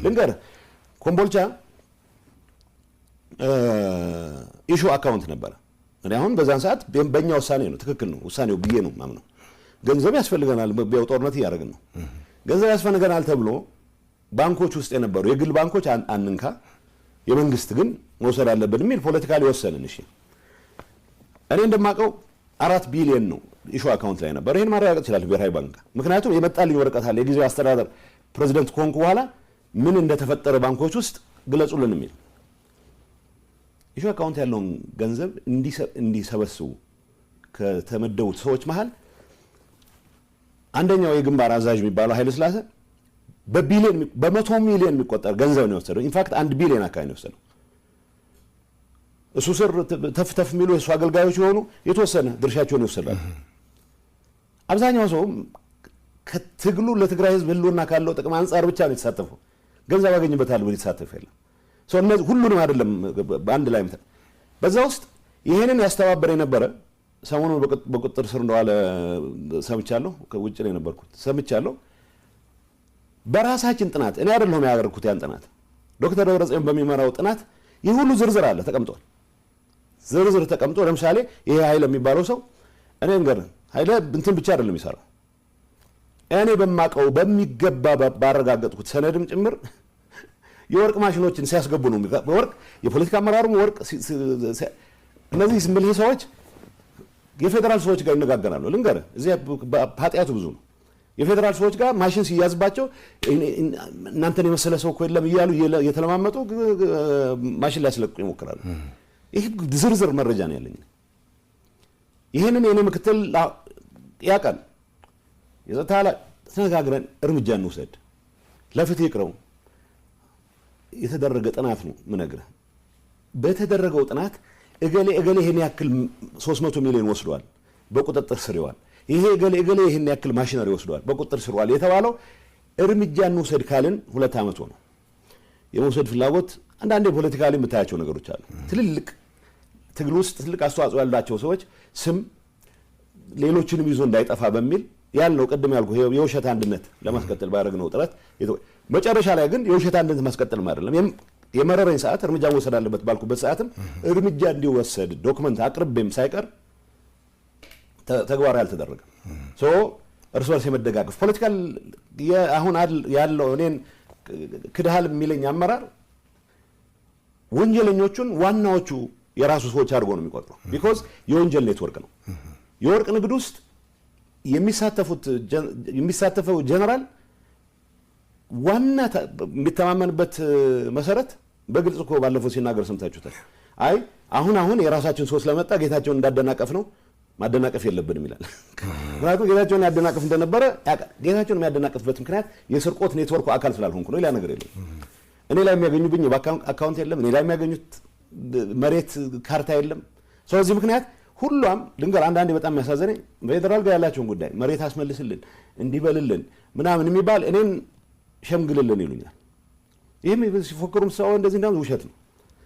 ልንገር ኮምቦልቻ ኢሹ አካውንት ነበር እኔ አሁን በዛን ሰዓት በእኛ ውሳኔ ነው ትክክል ነው ውሳኔው ብዬ ነው ማምነው ገንዘብ ያስፈልገናል በጦርነት ያደረግን ነው ገንዘብ ያስፈልገናል ተብሎ ባንኮች ውስጥ የነበሩ የግል ባንኮች አንንካ የመንግስት ግን መውሰድ አለበት የሚል ፖለቲካሊ ወሰንን እሺ እኔ እንደማቀው 4 ቢሊዮን ነው ኢሹ አካውንት ላይ ነበር ይሄን ማረጋገጥ ይችላል ብሔራዊ ባንክ ምክንያቱም የመጣልኝ ወረቀት አለ የጊዜው አስተዳደር ፕሬዝዳንት ኮንኩ በኋላ ምን እንደተፈጠረ ባንኮች ውስጥ ግለጹልን የሚል ኢሹ አካውንት ያለውን ገንዘብ እንዲሰበስቡ ከተመደቡት ሰዎች መሃል አንደኛው የግንባር አዛዥ የሚባለው ኃይለ ስላሴ በቢሊዮን በ100 ሚሊዮን የሚቆጠር ገንዘብ ነው የወሰደው ኢንፋክት 1 ቢሊዮን አካባቢ ነው የወሰደው እሱ ስር ተፍተፍ የሚሉ የሱ አገልጋዮች የሆኑ የተወሰነ ድርሻቸውን ይወስዳሉ አብዛኛው ሰው ከትግሉ ለትግራይ ህዝብ ህልውና ካለው ጥቅም አንፃር ብቻ ነው የተሳተፈው ገንዘብ ያገኝበታል ብሎ የተሳተፈ የለም ሰው እነዚህ ሁሉንም አይደለም በአንድ ላይ መጣ በዛ ውስጥ ይሄንን ያስተባበረ የነበረ ሰሞኑን በቁጥጥር ስር እንደዋለ ሰምቻለሁ ከውጭ ላይ ነበርኩት ሰምቻለሁ በራሳችን ጥናት እኔ አይደለሁም ያደረኩት ያን ጥናት ዶክተር ደብረጽዮን በሚመራው ጥናት ይሄ ሁሉ ዝርዝር አለ ተቀምጧል ዝርዝር ተቀምጦ ለምሳሌ ይሄ ኃይለ የሚባለው ሰው እኔ እንገር ኃይለ እንትን ብቻ አይደለም ይሰራው እኔ በማቀው በሚገባ ባረጋገጥኩት ሰነድም ጭምር የወርቅ ማሽኖችን ሲያስገቡ ነው ወርቅ የፖለቲካ አመራሩም ወርቅ እነዚህ ስምልህ ሰዎች የፌደራል ሰዎች ጋር ይነጋገራሉ ልንገር እዚህ ኃጢያቱ ብዙ ነው የፌደራል ሰዎች ጋር ማሽን ሲያዝባቸው እናንተን የመሰለ ሰው እኮ የለም ይያሉ የተለማመጡ ማሽን ላይ ያስለቁ ይሞክራሉ ይሄ ዝርዝር መረጃ ነው ያለኝ ይሄንን የኔ ምክትል ያቀን የዘታላ ተነጋግረን እርምጃ እንውሰድ ለፍትህ ይቅረው የተደረገ ጥናት ነው ምነግርህ በተደረገው ጥናት እገሌ ይሄን ያክል 300 ሚሊዮን ወስዷል በቁጥጥር ስር ይዋል ይሄ እገሌ ይሄን ያክል ማሽነሪ ወስዷል በቁጥጥር ስር ይዋል የተባለው እርምጃ እንውሰድ ካልን 2 አመት ሆነ የመውሰድ ፍላጎት አንዳንዴ ፖለቲካሊ የምታያቸው ነገሮች አሉ ትልልቅ ትግል ውስጥ ትልቅ አስተዋጽኦ ያላቸው ሰዎች ስም ሌሎችንም ይዞ እንዳይጠፋ በሚል ያለው ቀደም ያልኩ የውሸት አንድነት ለማስቀጠል ባደረግነው ጥረት መጨረሻ ላይ ግን የውሸት አንድነት ማስቀጠል አይደለም የመረረኝ ሰዓት እርምጃ ወሰድ አለበት ባልኩበት ሰዓትም እርምጃ እንዲወሰድ ዶክመንት አቅርቤም ሳይቀር ተግባራዊ አልተደረገም ሶ እርስ በርስ የመደጋገፍ ፖለቲካል አሁን ያለው እኔን ክድሃል የሚለኝ አመራር ወንጀለኞቹን ዋናዎቹ የራሱ ሰዎች አድርጎ ነው የሚቆጥረው ቢኮዝ የወንጀል ኔትወርክ ነው የወርቅ ንግድ ውስጥ የሚሳተፈው ጀነራል ዋና የሚተማመንበት መሰረት በግልጽ እኮ ባለፈው ሲናገር ሰምታችሁታል አይ አሁን የራሳችን ሶስት ለመጣ ጌታቸውን እንዳደናቀፍ ነው ማደናቀፍ የለብንም ይላል ምክንያቱም ጌታቸውን ያደናቀፍ እንደነበረ ጌታቸውን የሚያደናቀፍበት ምክንያት የስርቆት ኔትወርኩ አካል ስላልሆንኩ ነው ሌላ ነገር የለም እኔ ላይ የሚያገኙብኝ አካውንት የለም እኔ ላይ የሚያገኙት መሬት ካርታ የለም ስለዚህ ምክንያት ሁሉም ድንገር አንዳንዴ በጣም የሚያሳዝነኝ ፌደራል ጋር ያላቸውን ጉዳይ መሬት አስመልስልን እንዲበልልን ምናምን የሚባል እኔን ሸምግልልን ይሉኛል ይሄም ሲፎክሩም ሰው እንደዚህ እንዳው ውሸት ነው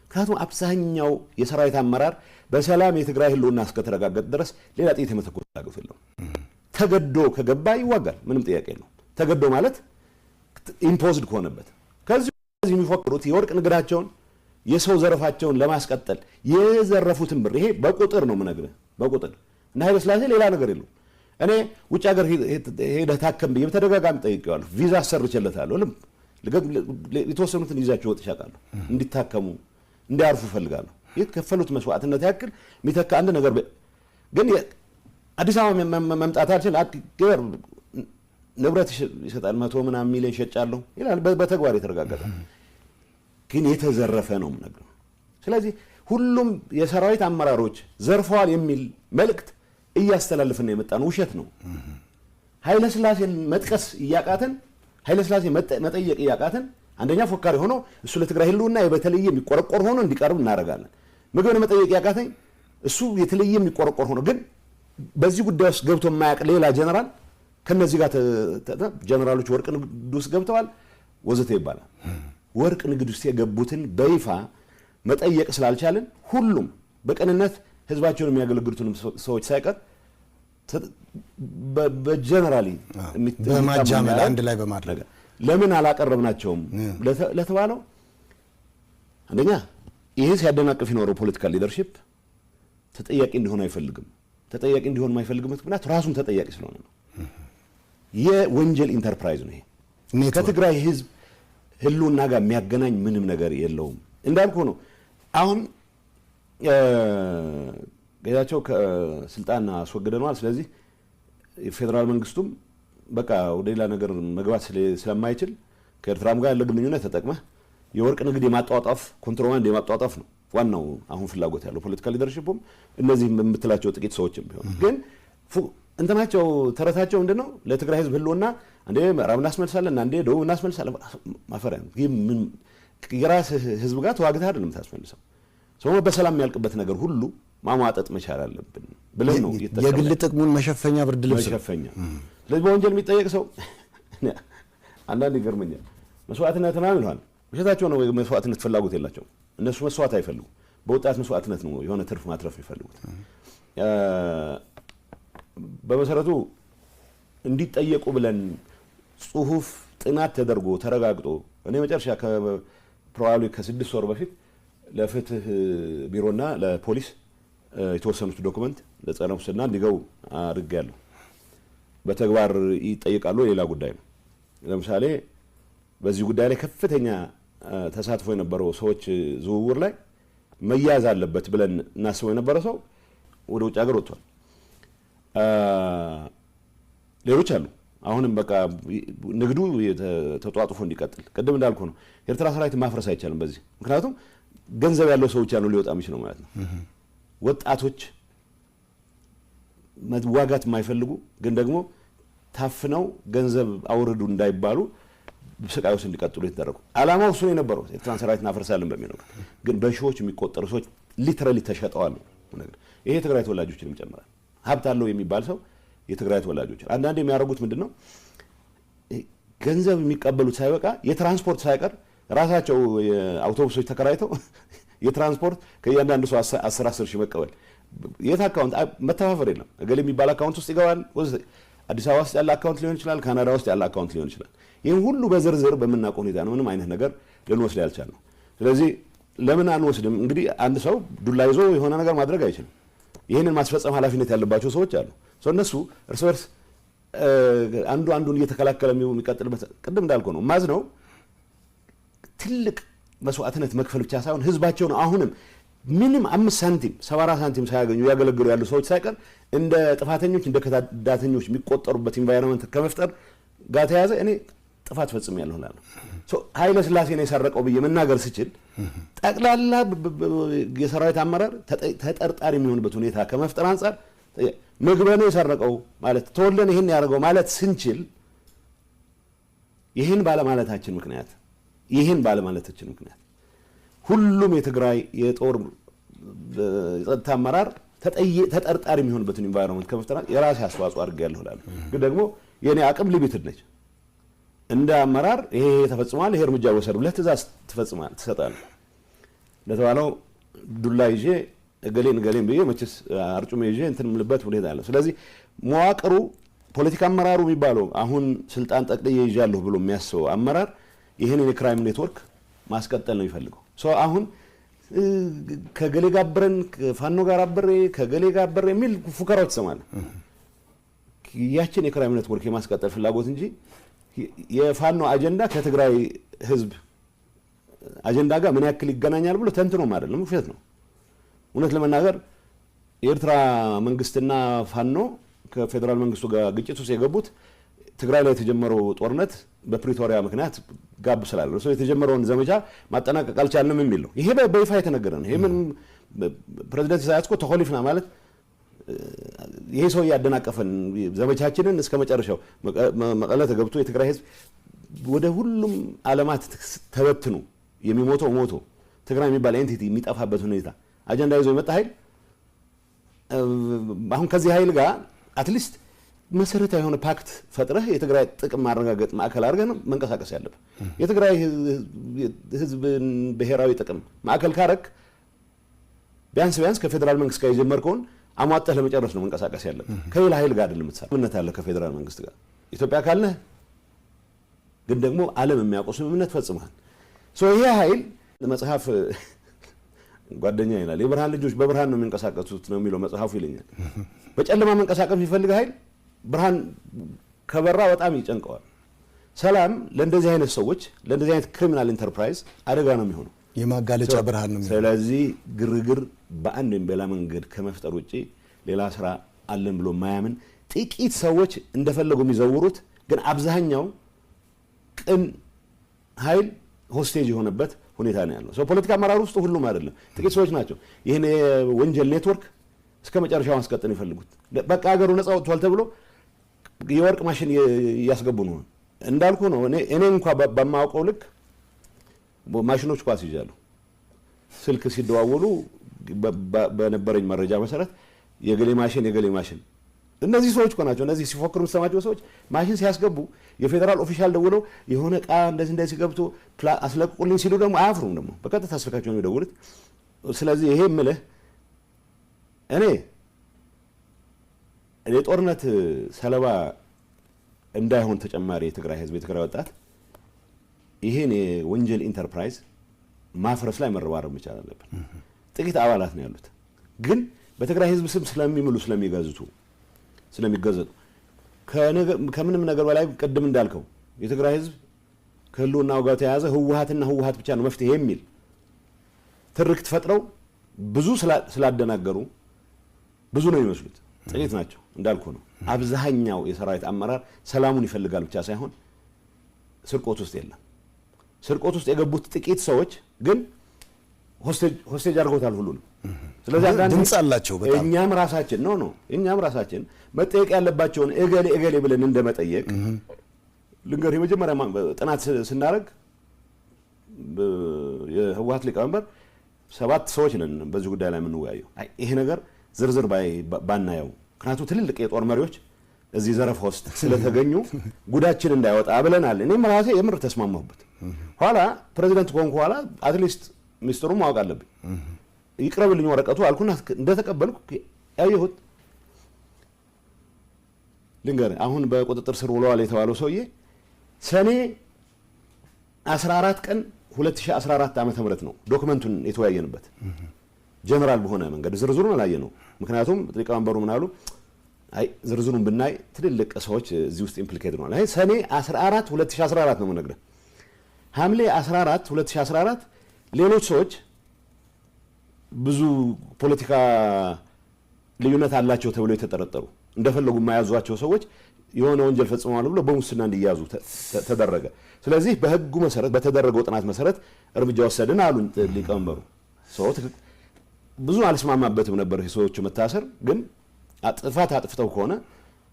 ምክንያቱም አብዛኛው የሰራዊት አመራር በሰላም የትግራይ ህልውና እስከተረጋገጠ ድረስ ሌላ ጥይት የመተኮስ ፍላጎት የለውም ተገዶ ከገባ ይዋጋል ምንም ጥያቄ የለውም ተገዶ ማለት ኢምፖዝድ ከሆነበት ከዚህ የሚፎክሩት የወርቅ ንግዳቸውን የሰው ዘረፋቸውን ለማስቀጠል የዘረፉትን ብር ይሄ በቁጥር ነው ምነግርህ በቁጥር እና ኃይለ ስላሴ ሌላ ነገር የለው እኔ ውጭ ሀገር ሄደ ታከም ብዬ በተደጋጋሚ ጠይቄዋለሁ ቪዛ አሰርቼለታለሁ የተወሰኑትን ይዛቸው ወጥቻለሁ እንዲታከሙ እንዲያርፉ ፈልጋለሁ የተከፈሉት መስዋዕትነት ያክል የሚተካ አንድ ነገር ግን አዲስ አበባ መምጣታችን አገር ንብረት ይሰጣል 100 ምናምን ሚሊዮን ሸጫለሁ ይላል በተግባር የተረጋገጠ ግን የተዘረፈ ነው ነገር ስለዚህ ሁሉም የሰራዊት አመራሮች ዘርፈዋል የሚል መልእክት እያስተላልፈን የመጣን ውሸት ነው ኃይለ ስላሴን መጥቀስ ያቃተን ኃይለ ስላሴ መጠየቅ ያቃተን አንደኛ ፎካሪ ሆኖ እሱ ለትግራይ ህልውና በተለየ የሚቆረቆር ሆኖ እንዲቀርብ እናረጋለን ምግብን መጠየቅ ያቃተኝ እሱ የተለየ የሚቆረቆር ሆኖ ግን በዚህ ጉዳይ ውስጥ ገብቶ የማያውቅ ሌላ ጀነራል ከነዚህ ጋር ጀነራሎች ወርቅ ንግድ ውስጥ ገብተዋል ወዘተ ይባላል ወርቅ ንግድ ውስጥ የገቡትን በይፋ መጠየቅ ስላልቻለን ሁሉም በቀንነት ህዝባቸውን የሚያገለግሉትን ሰዎች ሳይቀር በጀነራሊ በማጃመል አንድ ላይ በማድረግ ለምን አላቀረብናቸውም ለተባለው አንደኛ ይሄ ሲያደናቅፍ ይኖረው ፖለቲካል ሊደርሺፕ ተጠያቂ እንዲሆን አይፈልግም። ተጠያቂ እንዲሆን የማይፈልግበት ምክንያት ራሱን ተጠያቂ ስለሆነ ነው። የወንጀል ኢንተርፕራይዝ ነው ይሄ። ከትግራይ ህዝብ ህልውና ጋር የሚያገናኝ ምንም ነገር የለውም። እንዳልኩ ነው አሁን ጌታቸው ከስልጣን አስወግደነዋል። ስለዚህ የፌደራል መንግስቱም በቃ ወደ ሌላ ነገር መግባት ስለማይችል ከኤርትራም ጋር ያለው ግንኙነት ተጠቅመህ የወርቅ ንግድ የማጣጣፍ ኮንትሮባንድ የማጣጣፍ ነው ዋናው አሁን ፍላጎት ያለው ፖለቲካል ሊደርሺፕም እነዚህ የምትላቸው ጥቂት ሰዎችም ቢሆን ግን እንትናቸው ተረታቸው ምንድነው ለትግራይ ህዝብ ህልውና አንዴ ምዕራብ እናስመልሳለን አንዴ ደቡብ እናስመልሳለን ማፈሪያ ምን የራስ ህዝብ ጋር ተዋግተህ አይደለም ታስመልሰው ሰው በሰላም የሚያልቅበት ነገር ሁሉ ማሟጠጥ መቻል አለብን ብለን ነው የግል ጥቅሙን መሸፈኛ ብርድ ልብስ መሸፈኛ። ስለዚህ በወንጀል የሚጠየቅ ሰው አንዳንድ ይገርመኛል። መስዋዕትነት ነው ይላል። ውሸታቸው ነው። መስዋዕትነት ፍላጎት የላቸው እነሱ መስዋዕት አይፈልጉ። በወጣት መስዋዕትነት ነው የሆነ ትርፍ ማትረፍ ይፈልጉት። በመሰረቱ እንዲጠየቁ ብለን ጽሁፍ ጥናት ተደርጎ ተረጋግጦ እኔ መጨረሻ ፕሮባብሊ ከ6 ወር በፊት ለፍትህ ቢሮና ለፖሊስ የተወሰኑት ዶክመንት ለጸረ ሙስና እንዲገቡ አድርጌያለሁ። በተግባር ይጠይቃሉ ሌላ ጉዳይ ነው። ለምሳሌ በዚህ ጉዳይ ላይ ከፍተኛ ተሳትፎ የነበረው ሰዎች ዝውውር ላይ መያዝ አለበት ብለን እናስበው የነበረ ሰው ወደ ውጭ ሀገር ወጥቷል። ሌሎች አሉ አሁንም በቃ ንግዱ ተጧጥፎ እንዲቀጥል ቅድም እንዳልኩ ነው። ኤርትራ ሰራዊት ማፍረስ አይቻልም በዚህ ምክንያቱም ገንዘብ ያለው ሰዎች ያለው ሊወጣ የሚችለው ማለት ነው። ወጣቶች መዋጋት የማይፈልጉ ግን ደግሞ ታፍነው ገንዘብ አውርዱ እንዳይባሉ ስቃዮች እንዲቀጥሉ የተደረጉ አላማው እሱ ነው የነበረው። ኤርትራን ሰራዊት እናፈርሳለን በሚለው ግን በሺዎች የሚቆጠሩ ሰዎች ሊተራሊ ተሸጠዋል ነገር ይሄ ትግራይ ተወላጆችንም ይጨምራል። ሀብት አለው የሚባል ሰው የትግራይ ተወላጆች አንዳንዴ የሚያደርጉት ምንድነው ገንዘብ የሚቀበሉት ሳይበቃ የትራንስፖርት ሳይቀር ራሳቸው አውቶቡሶች ተከራይተው የትራንስፖርት ከእያንዳንዱ ሰው 10 ሺህ መቀበል የት አካውንት መተፋፈር የለም። እገሌ የሚባል አካውንት ውስጥ ይገባል። አዲስ አበባ ውስጥ ያለ አካውንት ሊሆን ይችላል፣ ካናዳ ውስጥ ያለ አካውንት ሊሆን ይችላል። ይህን ሁሉ በዝርዝር በምናውቀው ሁኔታ ነው ምንም አይነት ነገር ልንወስድ ያልቻልነው። ስለዚህ ለምን አንወስድም? እንግዲህ አንድ ሰው ዱላ ይዞ የሆነ ነገር ማድረግ አይችልም። ይህንን ማስፈጸም ኃላፊነት ያለባቸው ሰዎች አሉ። እነሱ እርስ በርስ አንዱ አንዱን እየተከላከለ የሚቀጥልበት ቅድም እንዳልኩ ነው ማዝነው ትልቅ መስዋዕትነት መክፈል ብቻ ሳይሆን ህዝባቸውን አሁንም ምንም 5 ሳንቲም 74 ሳንቲም ሳያገኙ ያገለግሉ ያሉ ሰዎች ሳይቀር እንደ ጥፋተኞች እንደ ከዳተኞች የሚቆጠሩበት ኢንቫይሮንመንት ከመፍጠር ጋር ተያዘ እኔ ጥፋት ፈጽሜያለሁ እላለሁ። ኃይለ ሥላሴ ነው የሰረቀው ብዬ መናገር ስችል ጠቅላላ የሰራዊት አመራር ተጠርጣሪ የሚሆንበት ሁኔታ ከመፍጠር አንፃር ምግበ ነው የሰረቀው ማለት ተወልደን ይሄን ያደርገው ማለት ስንችል ይሄን ባለማለታችን ምክንያት ሁሉም የትግራይ የጦር የጸጥታ አመራር ተጠርጣሪ የሚሆንበትን ኢንቫይሮንመንት ከመፍጠር የራሴ አስተዋጽኦ አድርጌያለሁ እላለሁ። ግን ደግሞ የኔ አቅም ሊሚትድ ነች። እንደ አመራር ይሄ ተፈጽሟል፣ ይሄ እርምጃ ወሰድ ብለህ ትእዛዝ ትሰጣለህ። ለተባለው ዱላ ይዤ እገሌን ብዬ መቼስ አርጩሜ ይዤ እንትን የምልበት ሁኔታ አለ። ስለዚህ መዋቅሩ ፖለቲካ አመራሩ የሚባለው አሁን ስልጣን ጠቅልዬ ይዣለሁ ብሎ የሚያስበው አመራር ይሄንን የክራይም ኔትወርክ ማስቀጠል ነው የሚፈልገው። አሁን ከገሌ ጋር አብረን ፋኖ ጋር አብሬ ከገሌ ጋር አብሬ የሚል ፉከራዎች ትሰማለህ። ያችን የክራይም ኔትወርክ የማስቀጠል ፍላጎት እንጂ የፋኖ አጀንዳ ከትግራይ ህዝብ አጀንዳ ጋር ምን ያክል ይገናኛል ብሎ ተንትኖም አይደለም፣ ውሸት ነው። እውነት ለመናገር የኤርትራ መንግስትና ፋኖ ከፌደራል መንግስቱ ጋር ግጭት ውስጥ የገቡት ትግራይ ላይ የተጀመረው ጦርነት በፕሪቶሪያ ምክንያት ጋብ ስላለ ነው። የተጀመረውን ዘመቻ ማጠናቀቅ አልቻልንም የሚል ነው። ይሄ በይፋ የተነገረ ነው። ይሄ ምን ፕሬዝዳንት ኢሳያስ እኮ ተኮሊፍና ማለት ይሄ ሰው ያደናቀፈን ዘመቻችንን እስከ መጨረሻው መቀለ ተገብቶ የትግራይ ህዝብ ወደ ሁሉም ዓለማት ተበትኑ የሚሞተው ሞቶ ትግራይ የሚባል ኤንቲቲ የሚጠፋበት ሁኔታ አጀንዳ ይዞ የመጣ ኃይል አሁን ከዚህ ኃይል ጋር አትሊስት መሰረታዊ የሆነ ፓክት ፈጥረህ የትግራይ ጥቅም ማረጋገጥ ማዕከል አድርገህ መንቀሳቀስ ያለብህ። የትግራይ ህዝብ ብሔራዊ ጥቅም ማዕከል ካረክ ቢያንስ ከፌደራል መንግስት ጋር የጀመርከውን አሟጠህ ለመጨረስ ነው መንቀሳቀስ ያለብህ። ከሌላ ኃይል ጋር አይደለም የምትሰራው። ምንነት አለ ከፌደራል መንግስት ጋር ኢትዮጵያ ካልነህ ግን ደግሞ ዓለም የሚያውቀው ስምምነት ፈጽመሃል። ይሄ ኃይል መጽሐፍ ጓደኛ ይላል የብርሃን ልጆች በብርሃን ነው የሚንቀሳቀሱት ነው የሚለው መጽሐፉ ይለኛል። በጨለማ መንቀሳቀስ የሚፈልግ ኃይል ብርሃን ከበራ በጣም ይጨንቀዋል። ሰላም ለእንደዚህ አይነት ሰዎች ለእንደዚህ አይነት ክሪሚናል ኢንተርፕራይዝ አደጋ ነው የሚሆነው፣ የማጋለጫ ብርሃን ነው የሚሆነው። ስለዚህ ግርግር በአንድ ወይም በሌላ መንገድ ከመፍጠር ውጪ ሌላ ስራ አለን ብሎ ማያምን ጥቂት ሰዎች እንደፈለጉ የሚዘውሩት ግን አብዛኛው ቅን ኃይል ሆስቴጅ የሆነበት ሁኔታ ነው ያለው። ፖለቲካ አመራር ውስጥ ሁሉም አይደለም፣ ጥቂት ሰዎች ናቸው ይህን የወንጀል ኔትወርክ እስከ መጨረሻው ማስቀጠል ይፈልጉት። በቃ ሀገሩ ነፃ ወጥቷል ተብሎ የወርቅ ማሽን እያስገቡ ነው እንዳልኩ ነው። እኔ እንኳን በማውቀው ልክ ማሽኖች ኳስ ይዣለሁ። ስልክ ሲደዋወሉ በነበረኝ መረጃ መሰረት የገሌ ማሽን እነዚህ ሰዎች እኮ ናቸው። እነዚህ ሲፎክሩ የምትሰማቸው ሰዎች ማሽን ሲያስገቡ የፌዴራል ኦፊሻል ደውለው የሆነ ዕቃ እንደዚህ ገብቶ አስለቅቁልኝ ሲሉ ደግሞ አያፍሩም። ደግሞ በቀጥታ ስልካቸው ነው የሚደውሉት። ስለዚህ ይሄ የምልህ እኔ የጦርነት ሰለባ እንዳይሆን ተጨማሪ የትግራይ ህዝብ የትግራይ ወጣት ይሄን የወንጀል ኢንተርፕራይዝ ማፍረስ ላይ መረባረብ መቻል አለብን። ጥቂት አባላት ነው ያሉት፣ ግን በትግራይ ህዝብ ስም ስለሚምሉ ስለሚገዘቱ ከምንም ነገር በላይ ቅድም እንዳልከው የትግራይ ህዝብ ከህልውናው ጋር ተያያዘ ህወሓት ብቻ ነው መፍትሄ የሚል ትርክት ፈጥረው ብዙ ስላደናገሩ ብዙ ነው የሚመስሉት፣ ጥቂት ናቸው እንዳልኩ ነው። አብዛኛው የሰራዊት አመራር ሰላሙን ይፈልጋል ብቻ ሳይሆን ስርቆት ውስጥ የለም። ስርቆት ውስጥ የገቡት ጥቂት ሰዎች ግን ሆስቴጅ አድርጎታል ሁሉንም። ስለዚህ አንዳንድ ድምጽ አላቸው በጣም እኛም ራሳችን መጠየቅ ያለባቸውን እገሌ ብለን እንደመጠየቅ ልንገር። የመጀመሪያ ጥናት ስናደርግ የህወሓት ሊቀመንበር 7 ሰዎች ነን በዚህ ጉዳይ ላይ የምንወያየው። ይሄ ነገር ዝርዝር ባናየው ምክንያቱም ትልልቅ የጦር መሪዎች እዚህ ዘረፋ ውስጥ ስለተገኙ ጉዳችን እንዳይወጣ ብለናል። እኔም ራሴ የምር ተስማማሁበት። ኋላ ፕሬዚደንት ኮንኩ ኋላ አትሊስት ሚኒስትሩን ማወቅ አለብኝ ይቅረብልኝ ወረቀቱ አልኩና እንደተቀበልኩ ያየሁት ልንገር። አሁን በቁጥጥር ስር ውለዋል የተባለው ሰውዬ ሰኔ 14 ቀን 2014 ዓ.ም ነው ዶክመንቱን የተወያየንበት። ጀነራል በሆነ መንገድ ዝርዝሩን አላየነው። ምክንያቱም ሊቀመንበሩ ምን አሉ? አይ ዝርዝሩን ብናይ ትልልቅ ሰዎች እዚህ ውስጥ ኢምፕሊኬት ነው። አይ ሰኔ 14 2014 ነው የምነግርህ። ሐምሌ 14 2014 ሌሎች ሰዎች ብዙ ፖለቲካ ልዩነት አላቸው ተብለው የተጠረጠሩ እንደፈለጉ የማያዟቸው ሰዎች የሆነ ወንጀል ፈጽመዋል ብሎ በሙስና እንዲያዙ ተደረገ። ስለዚህ በህጉ መሰረት በተደረገው ጥናት መሰረት እርምጃ ወሰድን አሉ ሊቀመንበሩ። ብዙ አልስማማበትም ነበር ሰዎቹ መታሰር፣ ግን አጥፍተው ከሆነ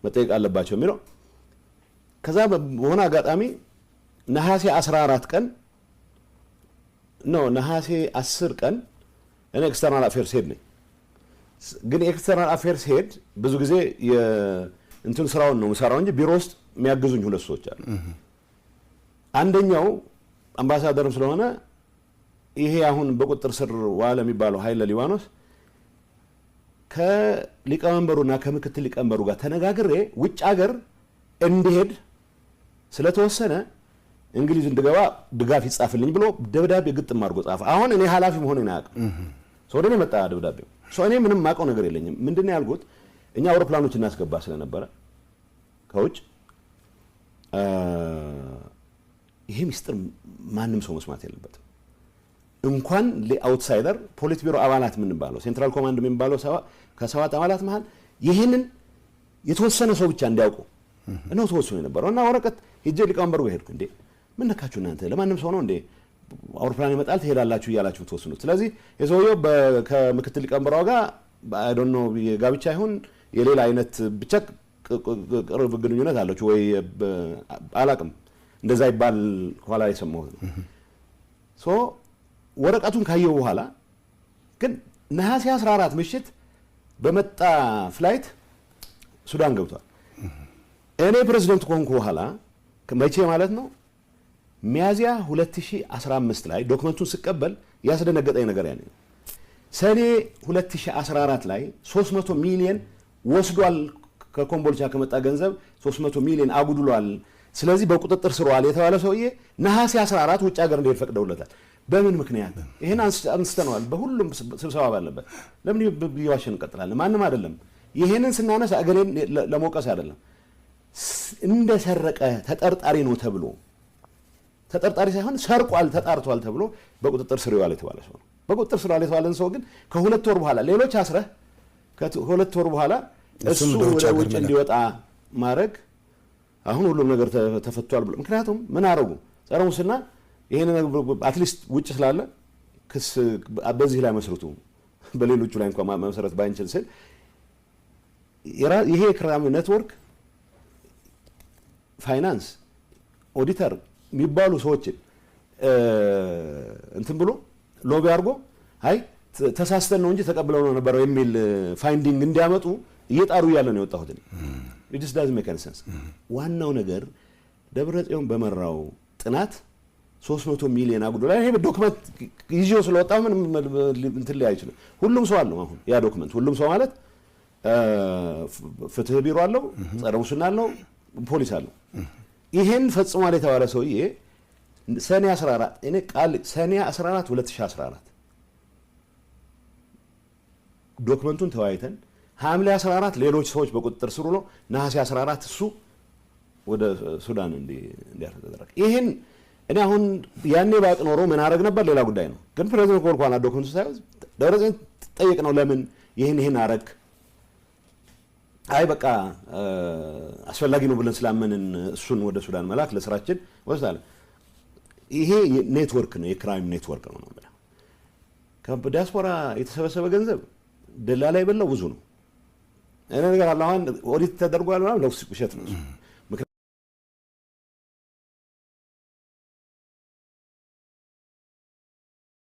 መጠየቅ አለባቸው የሚለው። ከዛ በሆነ አጋጣሚ ነሐሴ 14 ቀን ነሐሴ 10 ቀን እኔ ኤክስተርናል አፌርስ ሄድ ነኝ። ግን ኤክስተርናል አፌርስ ሄድ ብዙ ጊዜ እንትን ስራውን ነው የምሰራው እንጂ ቢሮ ውስጥ የሚያግዙኝ 2 ሰዎች አሉ። አንደኛው አምባሳደርም ስለሆነ ይሄ አሁን በቁጥጥር ስር ዋለ የሚባለው ኃይለ ሊባኖስ ከሊቀመንበሩና ከምክትል ሊቀመንበሩ ጋር ተነጋግሬ ውጭ ሀገር እንዲሄድ ስለተወሰነ እንግሊዝ እንድገባ ድጋፍ ይጻፍልኝ ብሎ ደብዳቤ ግጥም አድርጎ ጻፈ። አሁን እኔ ኃላፊ መሆኔን አያውቅም። ወደ እኔ መጣ ደብዳቤው። እኔ ምንም ማውቀው ነገር የለኝም። ምንድን ነው ያልኩት? እኛ አውሮፕላኖች እናስገባ ስለነበረ ከውጭ ይሄ ሚስጥር ማንም ሰው መስማት የለበትም። እንኳን ለአውትሳይደር ፖሊት ቢሮ አባላት የምንባለው ሴንትራል ኮማንድ የምንባለው ከ7 አባላት መሃል ይሄንን የተወሰነ ሰው ብቻ እንዲያውቁ ነው ተወስኖ የነበረው። እና ወረቀት ሄጄ ሊቀመንበሩ ጋር ሄድኩ። እንዴ ምን ነካችሁ እናንተ? ለማንም ሰው ነው እንዴ አውሮፕላን ይመጣል ትሄዳላችሁ እያላችሁ ተወስኑት? ስለዚህ የሰውየው ከምክትል ሊቀመንበሩ ጋር አይ ዶንት ኖ የጋብቻ ይሁን የሌላ አይነት ብቻ ቅርብ ግንኙነት አላችሁ ወይ አላቅም፣ እንደዛ ይባል ኋላ የሰማሁት ነው። ወረቀቱን ካየው በኋላ ግን ነሐሴ 14 ምሽት በመጣ ፍላይት ሱዳን ገብቷል። እኔ ፕሬዝዳንት ኮንኩ በኋላ መቼ ማለት ነው ሚያዚያ 2015 ላይ ዶክመንቱን ስቀበል ያስደነገጠኝ ነገር ያኔ ሰኔ 2014 ላይ 300 ሚሊዮን ወስዷል ከኮምቦልቻ ከመጣ ገንዘብ 300 ሚሊዮን አጉድሏል። ስለዚህ በቁጥጥር ስር ዋለ የተባለ ሰውዬ ነሐሴ 14 ውጭ ሀገር እንዲሄድ ፈቅደውለታል። በምን ምክንያት? ይሄን አንስተነዋል በሁሉም ስብሰባ ባለበት። ለምን ይዋሽን እንቀጥላለን? ማንም አይደለም። ይሄንን ስናነሳ እገሌን ለመውቀስ አይደለም። እንደሰረቀ ተጠርጣሪ ነው ተብሎ ተጠርጣሪ ሳይሆን ሰርቋል ተጣርቷል ተብሎ በቁጥጥር ስር ዋለ የተባለ ሰው ነው። በቁጥጥር ስር ዋለ የተባለን ሰው ግን ከ2 ወር በኋላ ሌሎች አስረህ ከ2 ወር በኋላ እሱ ወደ ውጭ እንዲወጣ ማድረግ አሁን ሁሉም ነገር ተፈቷል ብሎ ምክንያቱም ምን አረጉ? ጸረ ሙስና ይሄን አትሊስት ውጭ ስላለ ክስ በዚህ ላይ መስርቱ በሌሎቹ ላይ እንኳን መሰረት ባይንችል ስል ይሄ ክራይም ኔትወርክ ፋይናንስ ኦዲተር የሚባሉ ሰዎችን እንትን ብሎ ሎቢ አድርጎ አይ ተሳስተን ነው እንጂ ተቀብለው ነው ነበር የሚል ፋይንዲንግ እንዲያመጡ እየጣሩ እያለ ነው የወጣሁት። it just doesn't make any sense። ዋናው ነገር ደብረጽዮን በመራው ጥናት 300 ሚሊዮን አጉዶላር ይሄ ዶክመንት ይዤው ስለወጣሁ ምን እንትን ላይ አይችልም። ሁሉም ሰው አለው አሁን ያ ዶክመንት። ሁሉም ሰው ማለት ፍትህ ቢሮ አለው፣ ጸረ ሙስና አለው፣ ፖሊስ አለው። ይሄን ፈጽሟል የተባለ ሰውዬ ሰኔ 14 እኔ ቃል ሰኔ 14 2014 ዶክመንቱን ተወያይተን ሐምሌ 14 ሌሎች ሰዎች በቁጥጥር ስር ነው። ነሐሴ 14 እሱ ወደ ሱዳን እንዲያርፍ ተደረገ። ይሄን እኔ አሁን ያኔ ባቅ ኖሮ ምን አደረግ ነበር ሌላ ጉዳይ ነው። ግን ፕሬዝዳንት ኮልኳና ዶክመንቱ ሳይሆን ደብረጽዮን ጠይቅ ነው ለምን ይሄን አረግ? አይ በቃ አስፈላጊ ነው ብለን ስላመንን እሱን ወደ ሱዳን መላክ ለስራችን ወስዳለ። ይሄ ኔትወርክ ነው፣ የክራይም ኔትወርክ ነው ነው ማለት ከዲያስፖራ የተሰበሰበ ገንዘብ ደላላ የበላው ብዙ ነው። እኔ ነገር አለ አሁን ኦዲት ተደርጓል ማለት ነው፣ ውሸት ነው።